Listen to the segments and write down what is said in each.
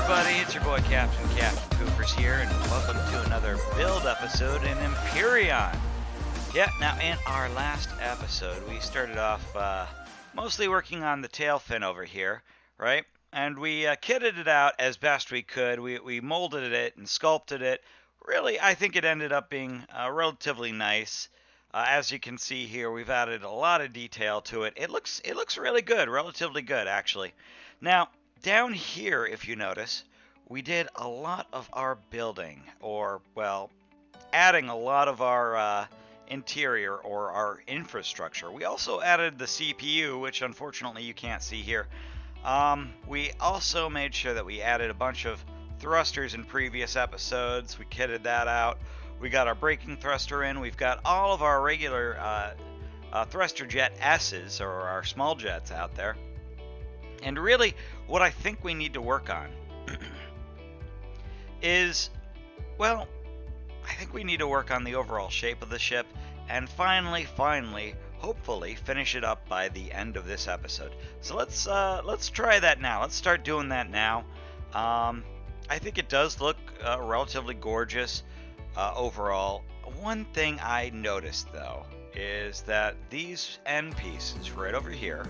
everybody, it's your boy Captain Poofer's here, and welcome to another build episode in Empyrean. Yeah, now in our last episode, we started off mostly working on the tail fin over here, right? And we kitted it out as best we could. We molded it and sculpted it. Really, I think it ended up being relatively nice. As you can see here, we've added a lot of detail to it. It looks really good, relatively good actually. Now, down here, if you notice, we did a lot of our building, or, well, adding a lot of our interior or our infrastructure. We also added the CPU, which unfortunately you can't see here. We also made sure that we added a bunch of thrusters in previous episodes. We kitted that out. We got our braking thruster in. We've got all of our regular thruster jet S's, or our small jets, out there. And really, what I think we need to work on is, well, I think we need to work on the overall shape of the ship, and finally, hopefully, finish it up by the end of this episode. So let's try that now. Let's start doing that now. I think it does look relatively gorgeous overall. One thing I noticed, though, is that these end pieces right over here,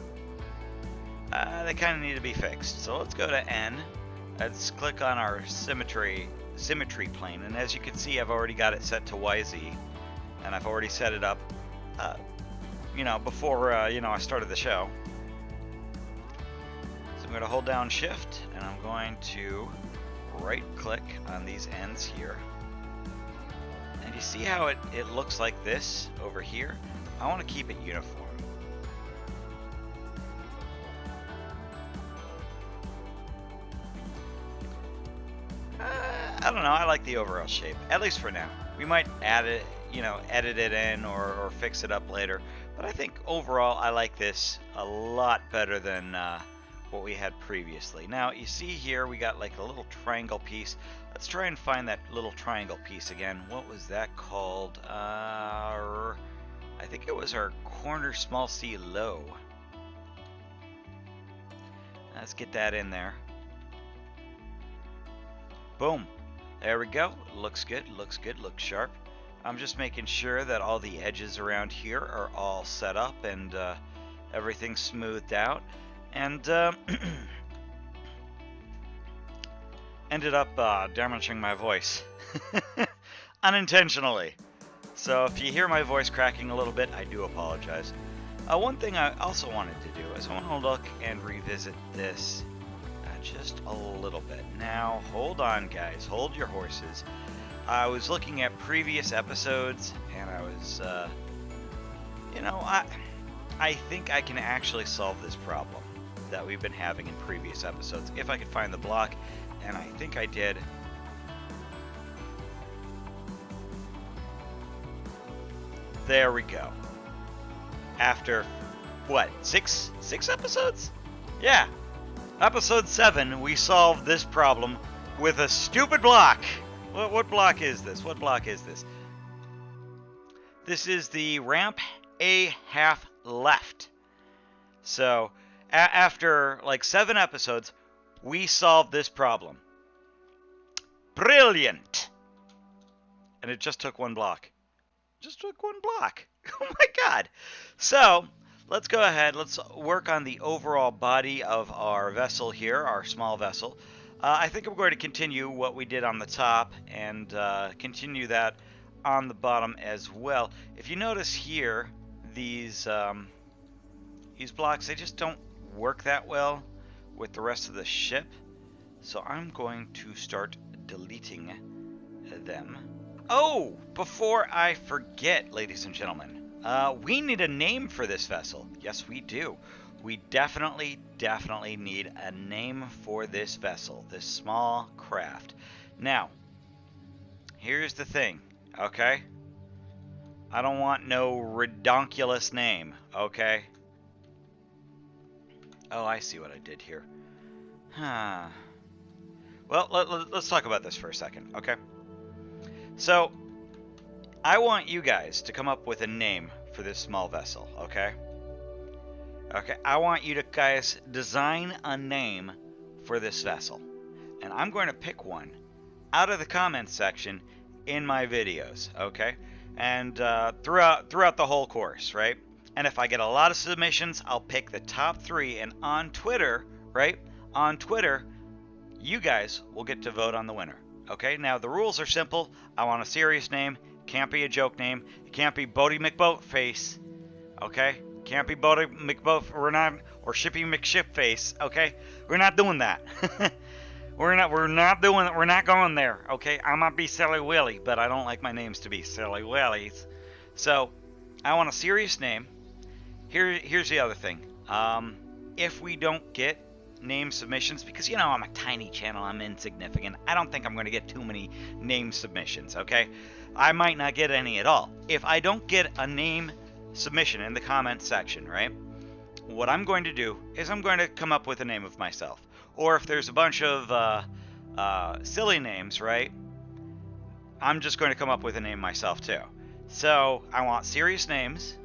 they kind of need to be fixed. So let's go to N. Let's click on our symmetry plane, and as you can see, I've already got it set to YZ, and I've already set it up, before I started the show. So I'm going to hold down Shift, and I'm going to right-click on these ends here. And you see how it looks like this over here? I want to keep it uniform. I don't know, I like the overall shape, at least for now. We might add it, edit it in or fix it up later. But I think overall I like this a lot better than what we had previously. Now, you see here we got like a little triangle piece. Let's try and find that little triangle piece again. What was that called? I think it was our corner small c low. Let's get that in there. Boom. There we go. Looks good, looks sharp. I'm just making sure that all the edges around here are all set up and everything's smoothed out. And ended up damaging my voice unintentionally. So if you hear my voice cracking a little bit, I do apologize. One thing I also wanted to do is I want to look and revisit this just a little bit. Now, hold on, guys. Hold your horses. I was looking at previous episodes, and I was, I think I can actually solve this problem that we've been having in previous episodes if I could find the block, and I think I did. There we go. After, what, six episodes? Yeah. Episode 7, we solved this problem with a stupid block. What block is this? What block is this? This is the ramp A half left. So, after like 7 episodes, we solved this problem. Brilliant! And it just took one block. Just took one block. Oh my god. So, let's go ahead. Let's work on the overall body of our vessel here, our small vessel. I think I'm going to continue what we did on the top and continue that on the bottom as well. If you notice here, these blocks, they just don't work that well with the rest of the ship. So I'm going to start deleting them. Oh, before I forget, ladies and gentlemen, we need a name for this vessel. Yes, we do. We definitely need a name for this vessel, this small craft. Now, here's the thing, okay? I don't want no redonkulous name, okay? Oh, I see what I did here. Well, let's talk about this for a second, okay? So, I want you guys to come up with a name for this small vessel, okay? Okay, I want you to guys design a name for this vessel. and I'm going to pick one out of the comments section in my videos, okay? And throughout the whole course, right? And if I get a lot of submissions, I'll pick the top 3, and on Twitter, right? On Twitter, you guys will get to vote on the winner. Okay, now the rules are simple. I want a serious name. Can't be a joke name. It can't be Boatymcboatface. Okay, can't be boatymcboat. We're not, or shippymcshipface. Okay, we're not doing that. We're not doing it. We're not going there. Okay, I might be Silly Willy, but I don't like my names to be Silly Willies. So I want a serious name. Here's the other thing. If we don't get name submissions, because you know I'm a tiny channel, I'm insignificant, I don't think I'm going to get too many name submissions, okay? I might not get any at all. If I don't get a name submission in the comments section, right, what I'm going to do is I'm going to come up with a name of myself. Or if there's a bunch of silly names, right, I'm just going to come up with a name myself too. So I want serious names,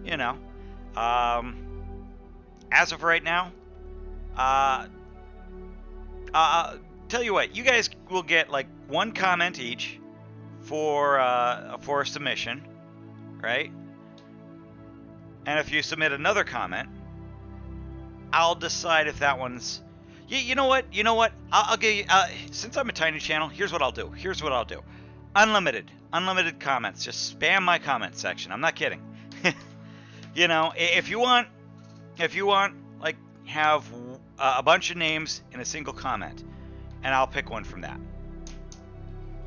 you know. As of right now, tell you what, you guys will get like 1 comment each for a submission, right? And if you submit another comment, I'll decide if that one's. You know what? I'll give you. Since I'm a tiny channel, here's what I'll do. Unlimited comments. Just spam my comment section. I'm not kidding. You know, if you want, like, have a bunch of names in a single comment, and I'll pick one from that.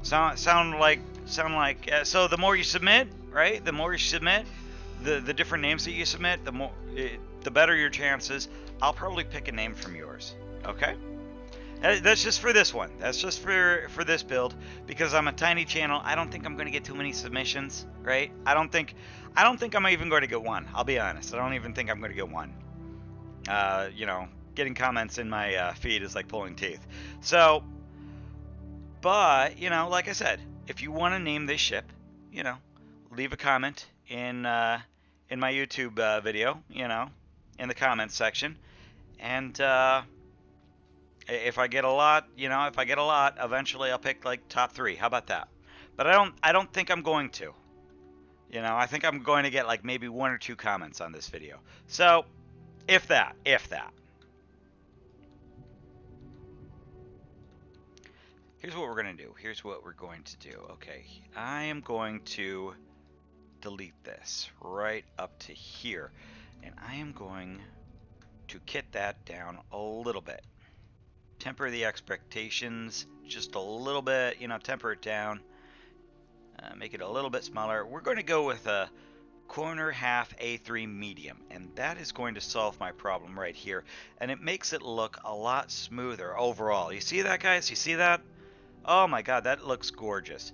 Sound like so the more you submit, right? The more you submit, the different names that you submit, the better your chances. I'll probably pick a name from yours. Okay? That's just for this one. That's just for this build, because I'm a tiny channel. I don't think I'm going to get too many submissions, right? I don't think I'm even going to get one. I'll be honest. I don't even think I'm going to get one. You know, getting comments in my feed is like pulling teeth. So, but you know, like I said, if you want to name this ship, you know, leave a comment in my YouTube video, you know, in the comments section, and if I get a lot, you know, eventually I'll pick like top 3. How about that? But I don't think I'm going to. You know, I think I'm going to get like maybe 1 or 2 comments on this video. So, if that. Here's what we're going to do. Okay, I am going to delete this right up to here, and I am going to kit that down a little bit. Temper the expectations just a little bit, you know, temper it down, make it a little bit smaller. We're going to go with a corner half A3 medium, and that is going to solve my problem right here, and it makes it look a lot smoother overall. You see that, guys? You see that? Oh my god, that looks gorgeous.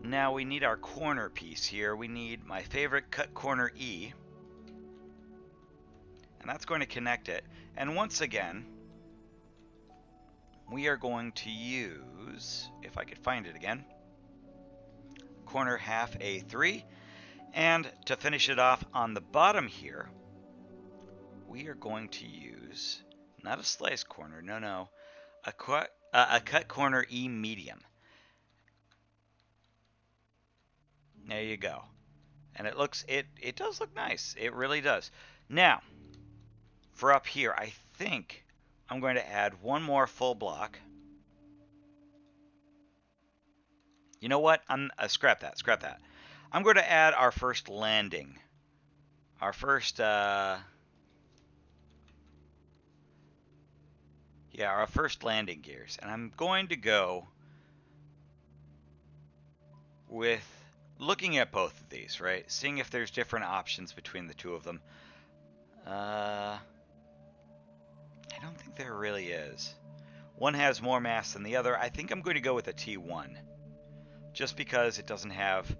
Now we need our corner piece here. We need my favorite cut corner E, and that's going to connect it. And once again, we are going to use, if I could find it again, corner half A3. And to finish it off on the bottom here, we are going to use, not a slice corner, no, a cut corner E medium. There you go. And it looks, it does look nice. It really does. Now, for up here, I think I'm going to add 1 more full block. You know what? Scrap that. I'm going to add our first landing. Our first, our first landing gears. And I'm going to go with looking at both of these, right? Seeing if there's different options between the 2 of them. I don't think there really is. One has more mass than the other. I think I'm going to go with a T1, just because it doesn't have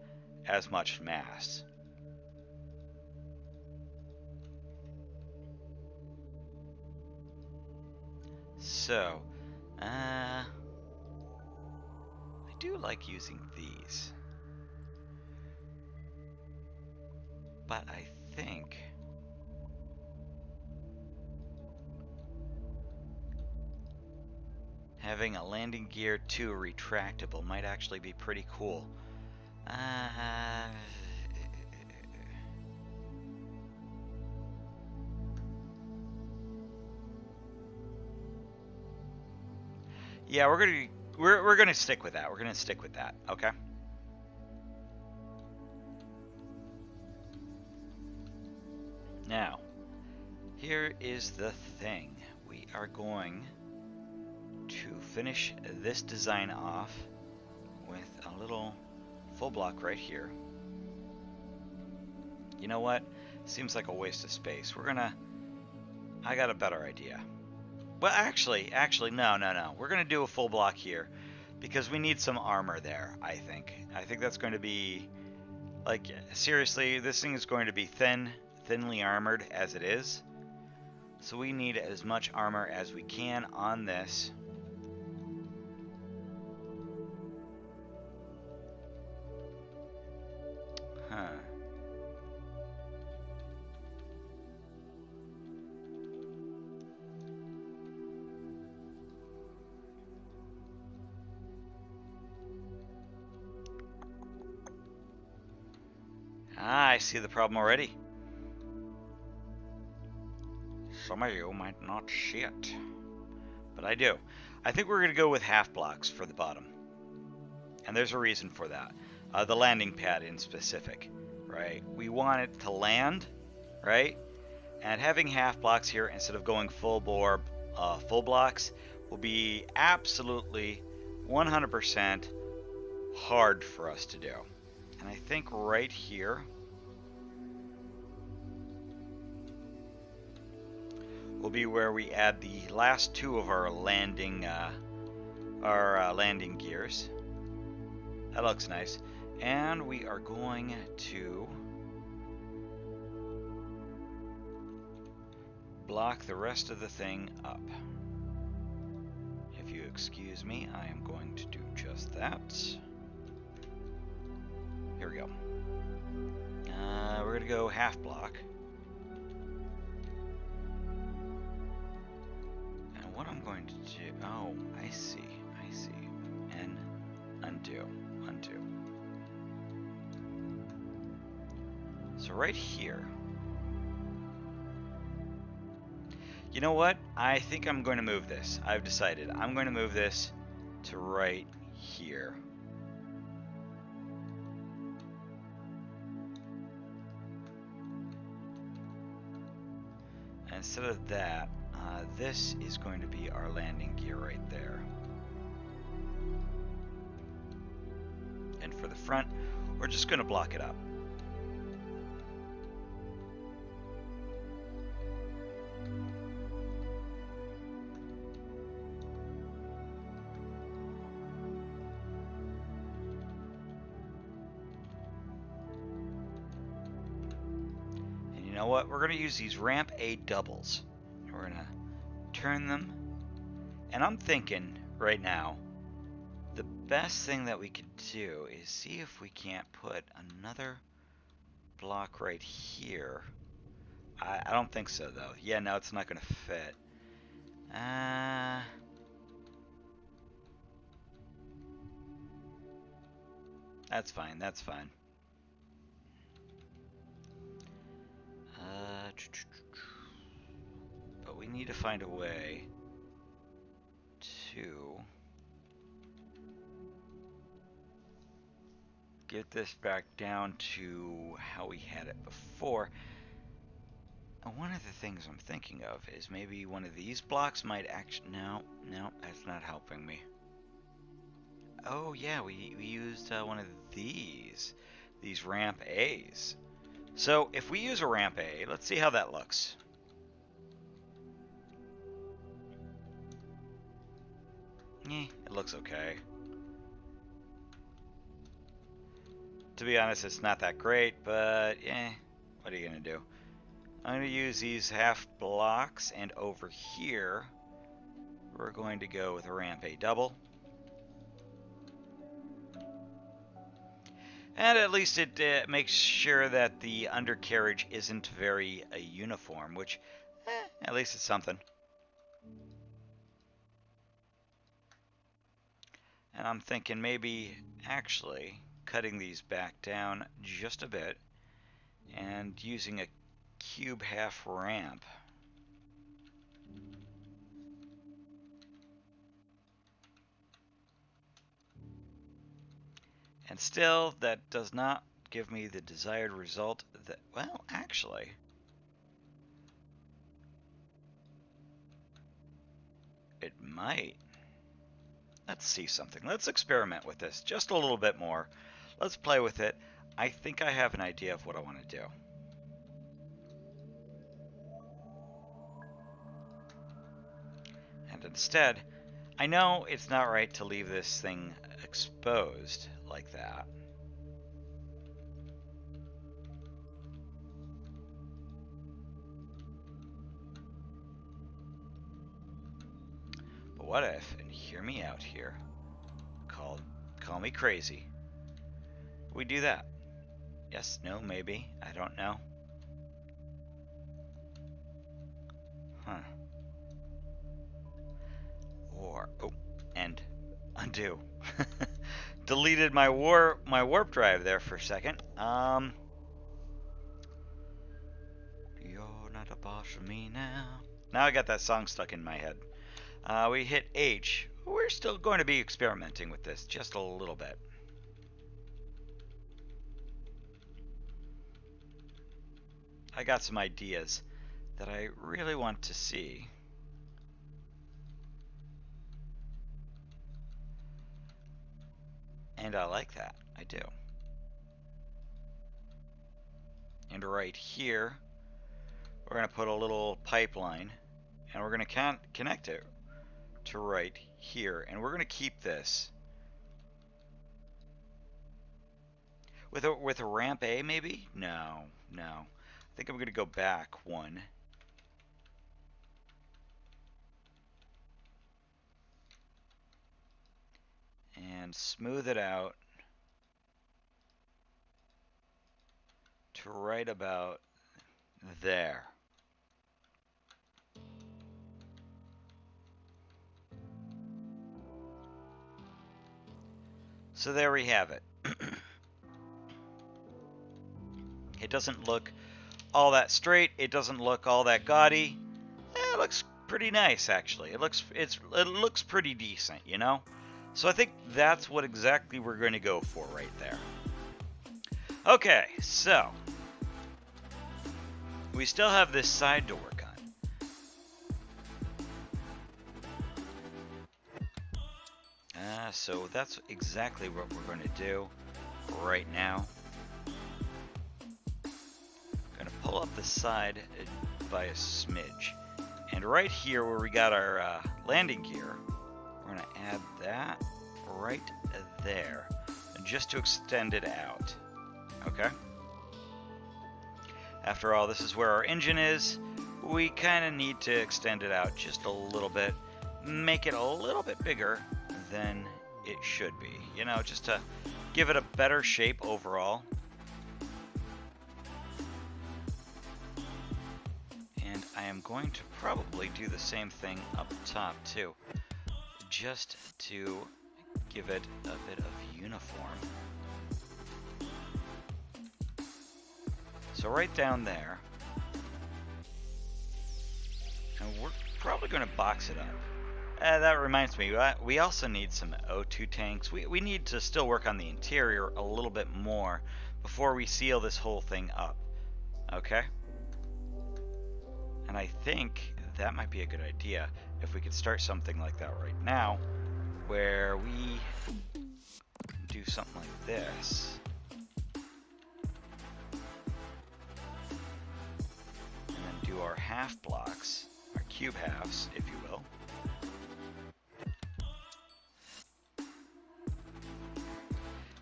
as much mass. So, I do like using these, but I think Having a landing gear 2 retractable might actually be pretty cool. Yeah, we're gonna stick with that. We're gonna stick with that. Okay. Now, here is the thing. We are going to finish this design off with a little full block right here. You know what? Seems like a waste of space. I got a better idea. Well, actually, no. We're gonna do a full block here because we need some armor there, I think. I think that's going to be, like, seriously, this thing is going to be thinly armored as it is. So we need as much armor as we can on this. Huh. Ah, I see the problem already. Some of you might not see it, but I do. I think we're going to go with half blocks for the bottom. And there's a reason for that. The landing pad in specific, right? We want it to land, right? And having half blocks here instead of going full bore, full blocks will be absolutely 100% hard for us to do. And I think right here will be where we add the last two of our landing gears. That looks nice. And we are going to block the rest of the thing up. If you excuse me, I am going to do just that. Here we go. We're going to go half block. And what I'm going to do... Oh, I see. And undo. So right here... You know what? I think I'm going to move this. I've decided. I'm going to move this to right here. Instead of that, this is going to be our landing gear right there. And for the front, we're just going to block it up. You know what? We're going to use these ramp A doubles. We're going to turn them. And I'm thinking right now, the best thing that we could do is see if we can't put another block right here. I don't think so, though. Yeah, no, it's not going to fit. That's fine. But we need to find a way to get this back down to how we had it before. And one of the things I'm thinking of is maybe one of these blocks might actually... No, that's not helping me. Oh yeah, we used one of these ramp A's. So if we use a ramp A, let's see how that looks. It looks okay. To be honest, it's not that great, but what are you gonna do? I'm gonna use these half blocks, and over here we're going to go with a ramp A double. And at least it makes sure that the undercarriage isn't very uniform, which, at least it's something. And I'm thinking maybe actually cutting these back down just a bit and using a cube half ramp. And still, that does not give me the desired result that, well, actually, it might. Let's see something. Let's experiment with this just a little bit more. Let's play with it. I think I have an idea of what I want to do. And instead, I know it's not right to leave this thing exposed like that. But what if, and hear me out here, call me crazy, we do that? Yes, no, maybe, I don't know. Huh. Or, oh, and undo. Deleted my warp drive there for a second. You're not a boss of me now. Now I got that song stuck in my head. We hit H. We're still going to be experimenting with this just a little bit. I got some ideas that I really want to see. And I like that. I do. And right here, we're going to put a little pipeline, and we're going to connect it to right here. And we're going to keep this with a ramp A, maybe? No. I think I'm going to go back one. And smooth it out to right about there. So there we have it. It doesn't look all that straight. It doesn't look all that gaudy. It looks pretty nice, actually. It looks pretty decent, you know? So I think that's what exactly we're going to go for right there. Okay, so we still have this side to work on. So that's exactly what we're going to do right now. Going to pull up the side by a smidge. And right here where we got our landing gear, we're going to add that right there, just to extend it out. Okay? After all, this is where our engine is. We kind of need to extend it out just a little bit, make it a little bit bigger than it should be, you know, just to give it a better shape overall. And I am going to probably do the same thing up top too, just to give it a bit of uniform. So right down there, and we're probably going to box it up. That reminds me, we also need some O2 tanks. We need to still work on the interior a little bit more before we seal this whole thing up. Okay? And I think that might be a good idea if we could start something like that right now, where we do something like this. And then do our half blocks, our cube halves, if you will.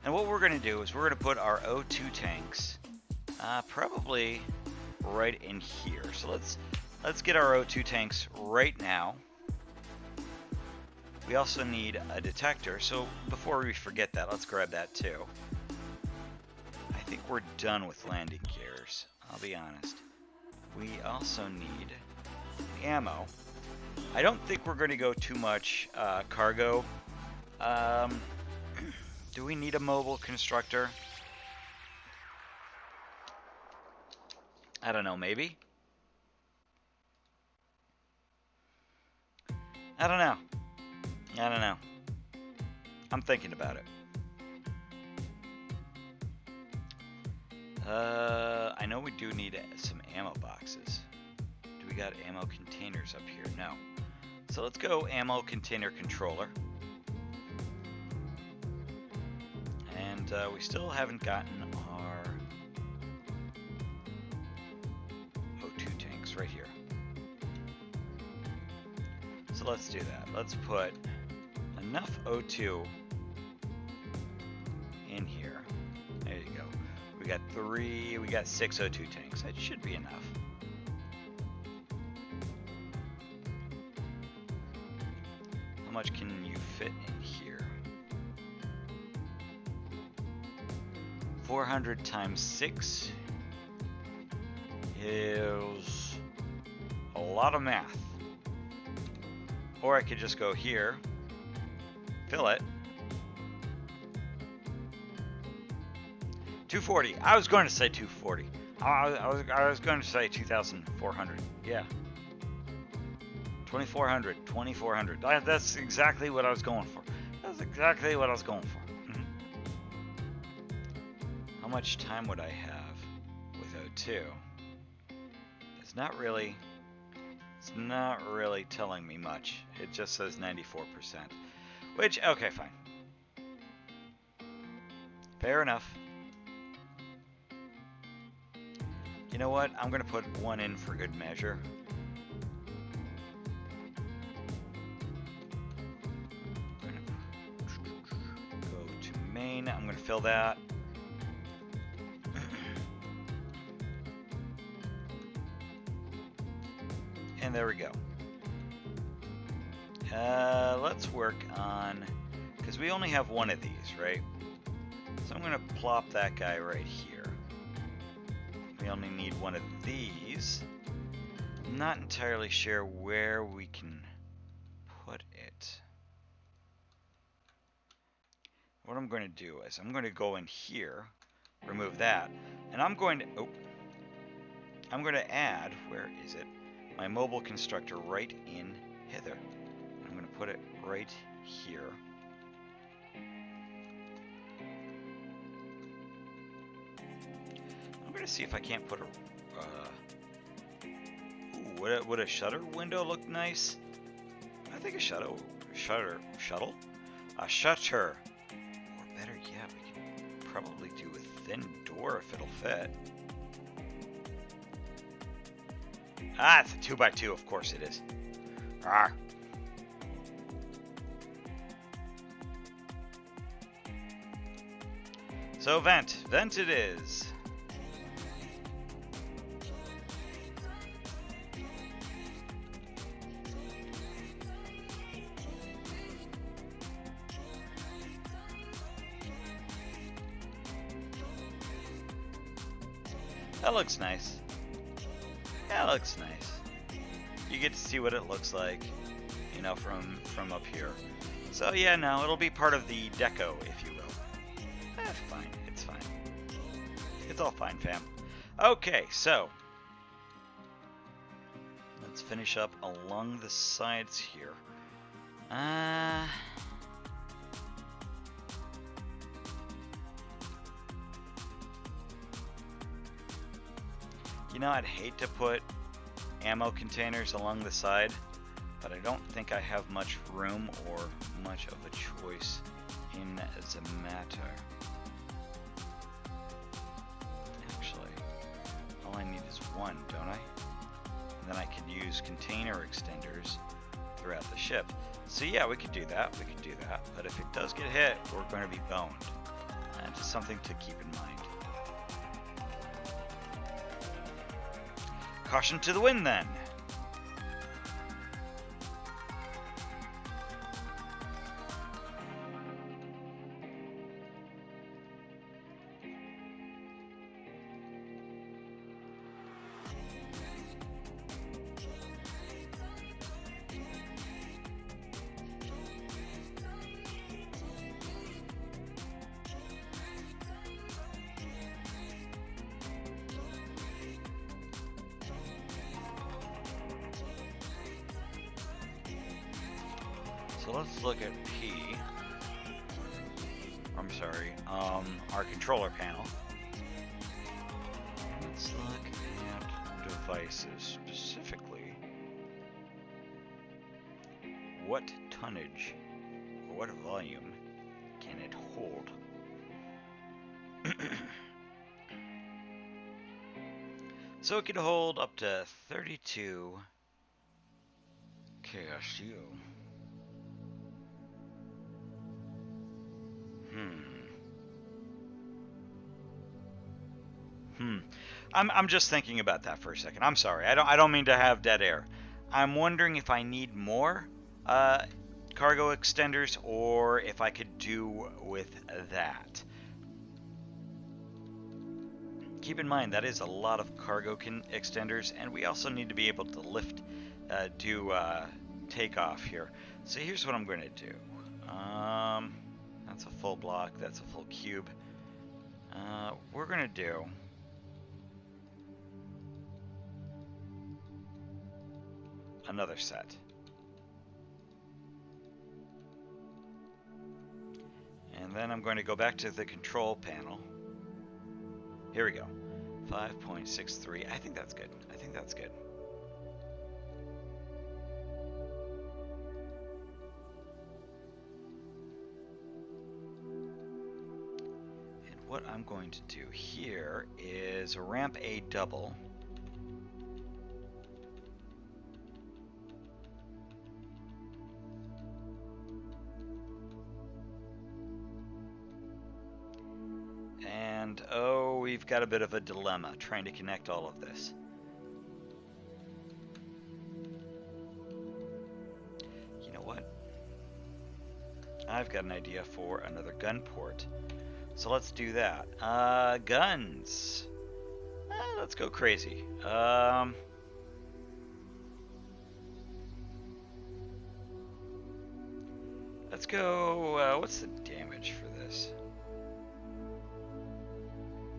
And what we're going to do is we're going to put our O2 tanks probably right in here. So let's get our O2 tanks right now. We also need a detector, so before we forget that, let's grab that too. I think we're done with landing gears, I'll be honest. We also need ammo. I don't think we're going to go too much cargo Um, do we need a mobile constructor? I don't know, maybe? I don't know. I don't know. I'm thinking about it. I know we do need some ammo boxes. Do we got ammo containers up here? No. So let's go ammo container controller. And we still haven't gotten our O2 tanks right here. So let's do that. Let's put enough O2 in here. There you go. We got 6 O2 tanks. That should be enough. How much can you fit in here? 400 times 6 is a lot of math. Or I could just go here, fill it. 240. I was going to say 240. I was going to say 2,400. Yeah. 2,400. 2,400. That's exactly what I was going for. That's exactly what I was going for. Mm-hmm. How much time would I have with O2? It's not really telling me much. It just says 94%. Which, okay, fine. Fair enough. You know what? I'm going to put one in for good measure. I'm going to go to main. I'm going to fill that. And there we go. Let's work on, because we only have one of these, right? So I'm going to plop that guy right here. We only need one of these. I'm not entirely sure where we can put it. What I'm going to do is I'm going to go in here, remove that, and I'm going to add, where is it? My mobile constructor right in hither. I'm going to put it right here. I'm going to see if I can't put a... ooh, would a shutter window look nice? I think a shutter. Or better yet, we can probably do a thin door if it'll fit. Ah, it's a 2x2, of course it is. Ah. So vent it is. That looks nice. That looks nice. You get to see what it looks like, you know, from up here. So yeah, no, it'll be part of the deco, if you will. That's fine. It's fine. It's all fine, fam. Okay, so let's finish up along the sides here. You know, I'd hate to put ammo containers along the side, but I don't think I have much room or much of a choice in the matter. Actually, all I need is one, don't I? And then I could use container extenders throughout the ship. So yeah, we could do that, but if it does get hit, we're going to be boned. And just something to keep in mind. Caution to the wind, then. So let's look at P. I'm sorry, our controller panel. Let's look at devices specifically. What tonnage or what volume can it hold? So it could hold up to 32 KSU. I'm just thinking about that for a second. I'm sorry. I don't mean to have dead air. I'm wondering if I need more cargo extenders or if I could do with that. Keep in mind that is a lot of cargo extenders, and we also need to be able to lift, do takeoff here. So here's what I'm going to do. That's a full block. That's a full cube. We're going to do another set. And then I'm going to go back to the control panel. Here we go. 5.63. I think that's good. I think that's good. And what I'm going to do here is ramp a double. And oh, we've got a bit of a dilemma trying to connect all of this. You know what? I've got an idea for another gun port. So let's do that. Guns. Let's go crazy. Let's go, what's the damage for this?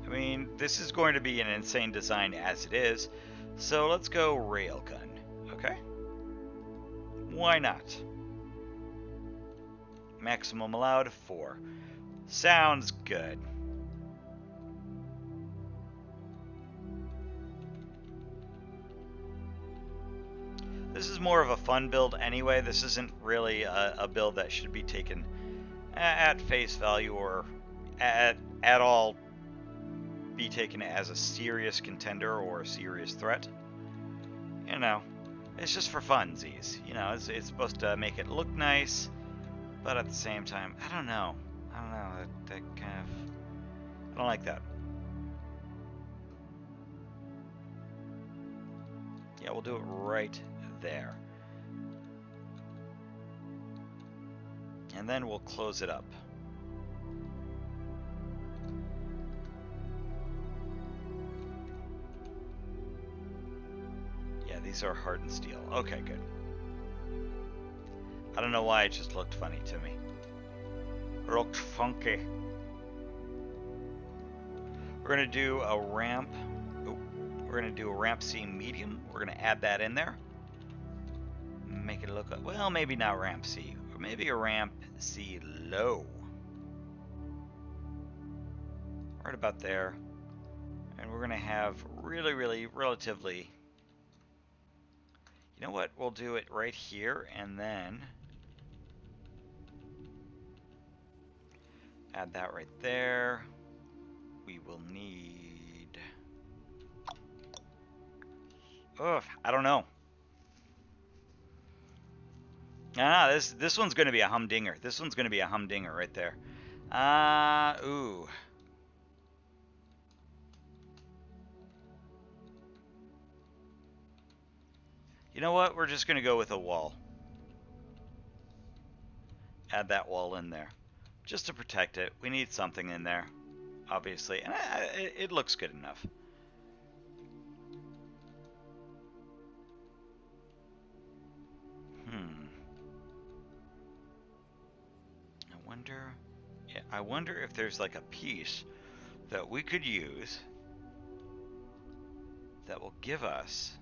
I mean, this is going to be an insane design as it is, so let's go railgun, okay? Why not? Maximum allowed, 4. Sounds good. This is more of a fun build anyway. This isn't really a build that should be taken at face value or at all be taken as a serious contender or a serious threat. You know, it's just for funsies. You know, it's supposed to make it look nice, but at the same time, I don't know. That kind of, I don't like that. Yeah, we'll do it right there. And then we'll close it up. Yeah, these are hardened steel. Okay, good. I don't know why, it just looked funny to me. Looked funky. We're gonna do a ramp. Oh, we're gonna do a ramp C medium. We're gonna add that in there. Make it look, well, maybe not ramp C, or maybe a ramp C low. Right about there. And we're gonna have really relatively, you know what, we'll do it right here and then add that right there. We will need, I don't know. This one's going to be a humdinger. This one's going to be a humdinger right there. Ooh. You know what? We're just going to go with a wall. Add that wall in there. Just to protect it. We need something in there, obviously. And it looks good enough. I wonder if there's like a piece that we could use that will give us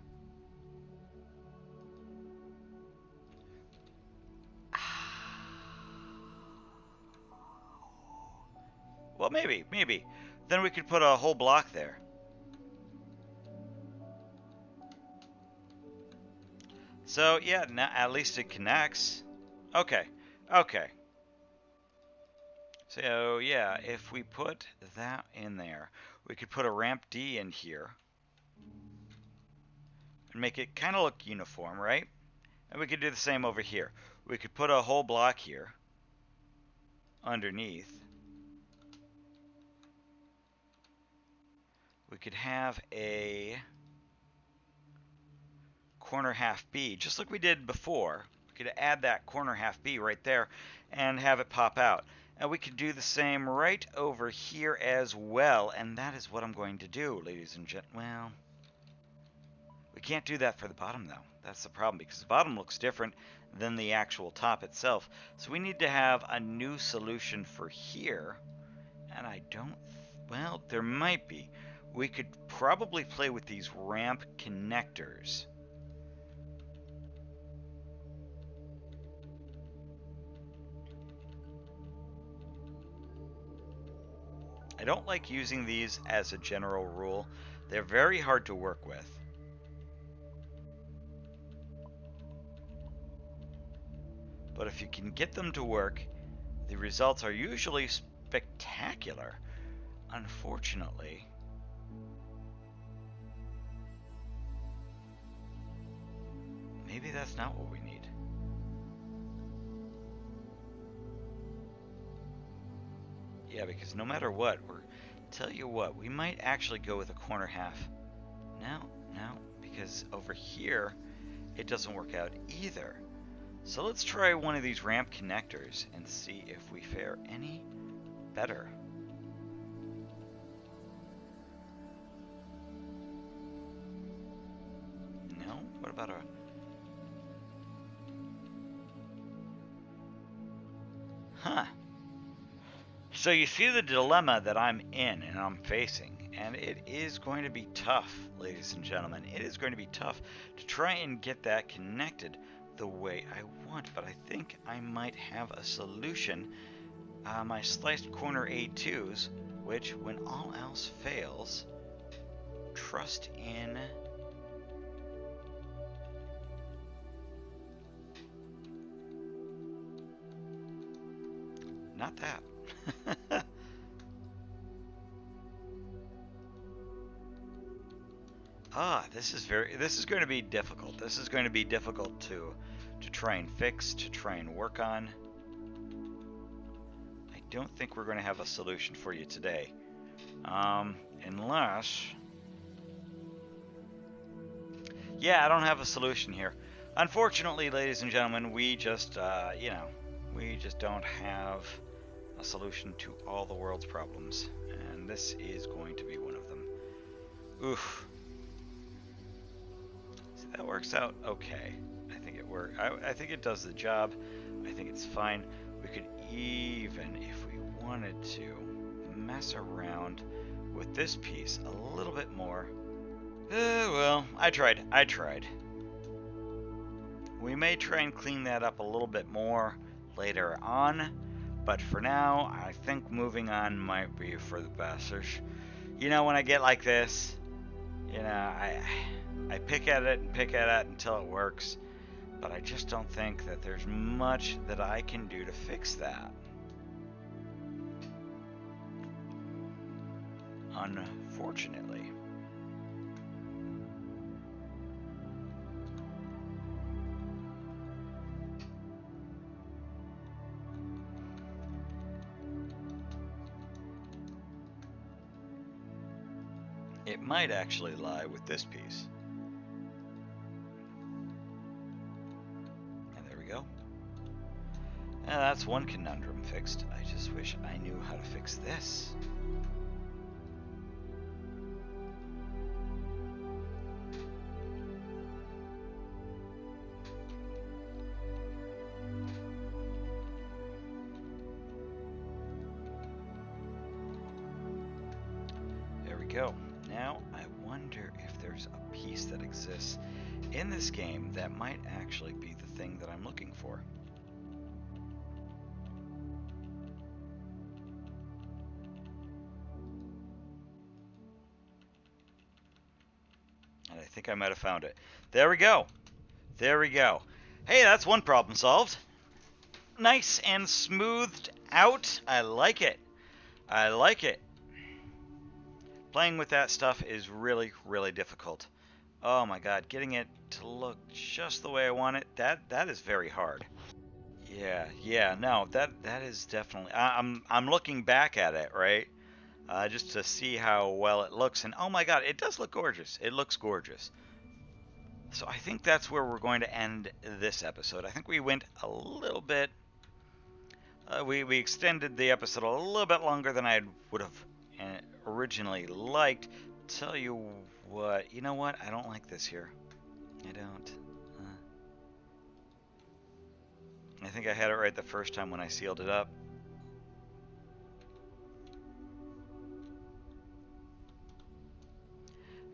maybe. Then we could put a whole block there. So, yeah, now at least it connects. Okay. So, yeah, if we put that in there, we could put a ramp D in here and make it kind of look uniform, right? And we could do the same over here. We could put a whole block here underneath. We could have a corner half B, just like we did before. We could add that corner half B right there and have it pop out. And we could do the same right over here as well, and that is what I'm going to do, ladies and gentlemen. Well, we can't do that for the bottom, though. That's the problem, because the bottom looks different than the actual top itself. So we need to have a new solution for here, and I don't... Well, there might be. We could probably play with these ramp connectors. I don't like using these as a general rule. They're very hard to work with. But if you can get them to work, the results are usually spectacular. Unfortunately, maybe that's not what we need. Yeah, because no matter what, tell you what, we might actually go with a corner half. No, because over here, it doesn't work out either. So let's try one of these ramp connectors and see if we fare any better. No? What about a... Huh. So you see the dilemma that I'm in and I'm facing, and it is going to be tough, ladies and gentlemen. It is going to be tough to try and get that connected the way I want, but I think I might have a solution. My sliced corner A2s, which, when all else fails, trust in... Not that. This is going to be difficult. This is going to be difficult to try and fix, to try and work on. I don't think we're going to have a solution for you today. Unless... Yeah, I don't have a solution here. Unfortunately, ladies and gentlemen, we just, we just don't have a solution to all the world's problems, and this is going to be one of them. Oof. See, that works out okay. I think it works. I think it does the job. I think it's fine. We could even, if we wanted to, mess around with this piece a little bit more. Well, I tried. We may try and clean that up a little bit more later on, but for now, I think moving on might be for the best. You know, when I get like this, you know, I pick at it until it works, but I just don't think that there's much that I can do to fix that. Unfortunately. It might actually lie with this piece. And there we go. Now that's one conundrum fixed. I just wish I knew how to fix this. There we go. Now, I wonder if there's a piece that exists in this game that might actually be the thing that I'm looking for. think I might have found it. There we go. There we go. Hey, that's one problem solved. Nice and smoothed out. I like it. I like it. Playing with that stuff is really, really difficult. Oh my god, getting it to look just the way I want it, that is very hard. Yeah, no, that is definitely. I'm looking back at it, right? Just to see how well it looks, and oh my god, it does look gorgeous. It looks gorgeous. So I think that's where we're going to end this episode. I think we went a little bit. We extended the episode a little bit longer than I would have originally liked. Tell you what, you know what? I don't like this here. I don't. I think I had it right the first time when I sealed it up.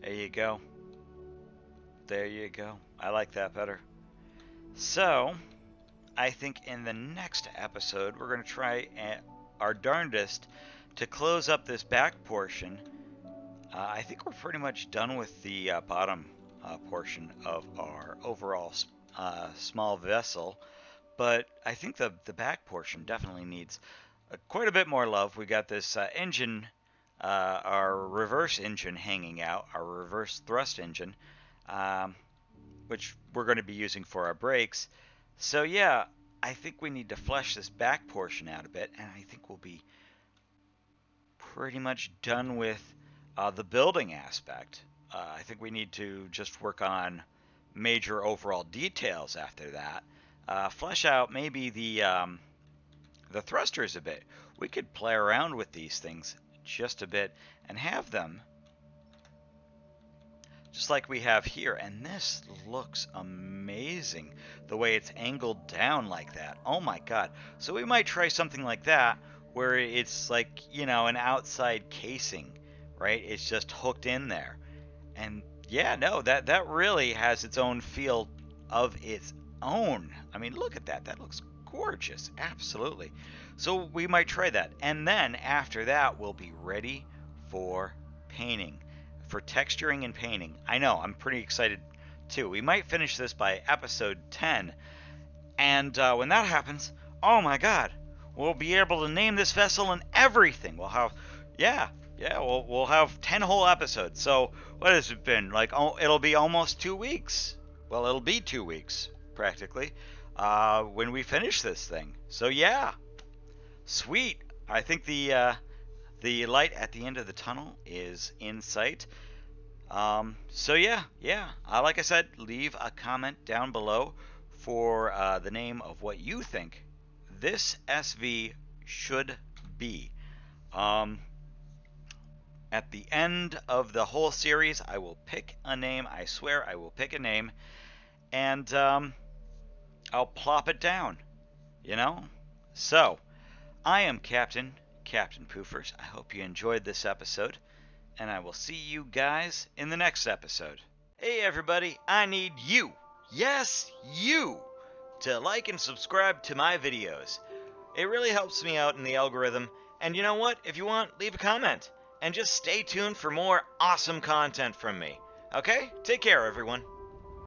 There you go. There you go. I like that better. So, I think in the next episode, we're going to try our darndest to close up this back portion. I think we're pretty much done with the bottom portion of our overall small vessel. But I think the back portion definitely needs quite a bit more love. We got this engine, our reverse engine hanging out, our reverse thrust engine, which we're going to be using for our brakes. So yeah, I think we need to flesh this back portion out a bit, and I think we'll be pretty much done with the building aspect. I think we need to just work on major overall details after that. Flesh out maybe the thrusters a bit. We could play around with these things just a bit and have them just like we have here. And this looks amazing, the way it's angled down like that. Oh my god. So we might try something like that where it's like, you know, an outside casing, right? It's just hooked in there. And yeah, no, that really has its own feel of its own. I mean, look at that. That looks gorgeous. Absolutely. So we might try that. And then after that, we'll be ready for painting, for texturing and painting. I know, I'm pretty excited too. We might finish this by episode 10. And when that happens, oh my god, we'll be able to name this vessel and everything. We'll have, we'll have 10 whole episodes. So what has it been? Like, oh, it'll be almost 2 weeks. Well, it'll be 2 weeks, practically, when we finish this thing. So yeah, sweet. I think the light at the end of the tunnel is in sight. So yeah. Like I said, leave a comment down below for the name of what you think this SV should be. At the end of the whole series, I will pick a name. I swear I will pick a name, and I'll plop it down, you know? So, I am Captain Poofers. I hope you enjoyed this episode, and I will see you guys in the next episode. Hey everybody, I need you, yes, you, to like and subscribe to my videos. It really helps me out in the algorithm, and you know what? If you want, leave a comment, and just stay tuned for more awesome content from me. Okay? Take care, everyone.